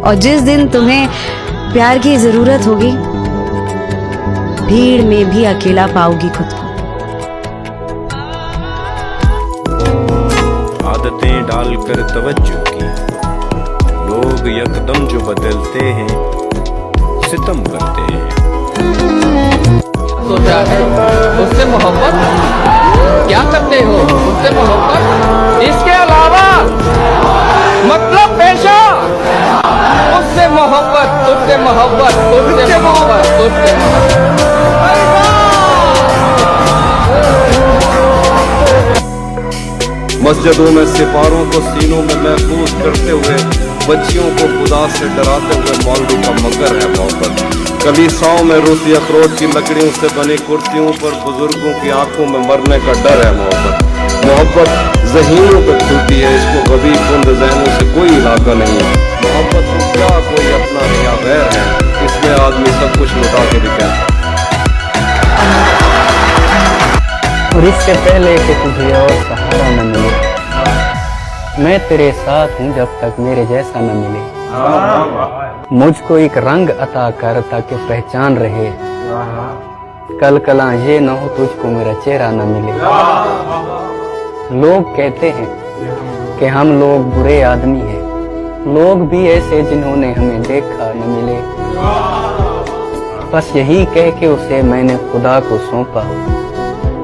और जिस दिन तुम्हें प्यार की जरूरत होगी, भीड़ में भी अकेला पाओगी खुद को। आदतें डालकर तवज्जो की लोग यकदम जो बदलते हैं, सितम करते हैं। सोचा है उससे मोहब्बत क्या करते हो, उससे मोहब्बत इसके अलावा मतलब पेशा, उससे मोहब्बत, उससे मोहब्बत, उससे मोहब्बत, उससे मोहब्बत। मस्जिदों में सिपारों को सीनों में महफूज करते हुए, बच्चियों को खुदा से डराते हुए मौलवी का मगर है मोहब्बत। कलीसाओं में रूसी अखरोट की लकड़ियों से बनी कुर्सियों पर बुजुर्गों की आंखों में मरने का डर है मोहब्बत। मोहब्बत ज़हीनों पे खुलती है, इसको कभी कुंद ज़हनों से कोई इलाका नहीं है। मोहब्बत को क्या कोई अपना या गैर है, इसमें आदमी सब कुछ लुटा के भी कहता है। और इससे पहले कि तुझे और सहारा न मिले, मैं तेरे साथ हूँ जब तक मेरे जैसा न मिले। मुझको एक रंग अता कर ताकि पहचान रहे, कल कला ये न हो तुझको मेरा चेहरा न मिले। लोग कहते हैं कि हम लोग बुरे आदमी हैं, लोग भी ऐसे जिन्होंने हमें देखा न मिले। बस यही कह के उसे मैंने खुदा को सौंपा,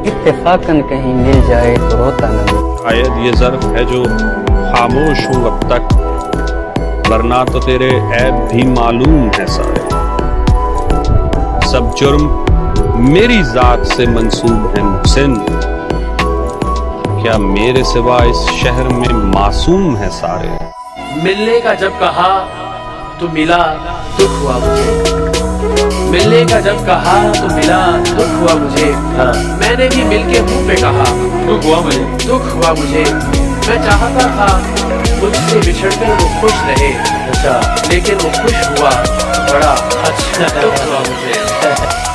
इत्तेफाकन कहीं मिल जाए तो रोता न मिले। शायद ये ज़र्फ है जो खामोश हूँ अब तक, वरना तो तेरे ऐब भी मालूम है सारे। सब जुर्म मेरी जात से मंसूब है मुहसिन, क्या मेरे सिवा इस शहर में मासूम है सारे। मिलने का जब कहा तो मिला, दुख हुआ मुझे। मिलने का जब कहा तो मिला, दुख हुआ मुझे। मैंने भी मिलके मुंह पे कहा, दुख हुआ मुझे, दुख हुआ मुझे। मैं चाहता था मुझसे बिछड़कर वो खुश रहे, अच्छा, लेकिन वो खुश हुआ, बड़ा अच्छा दुख हुआ मुझे।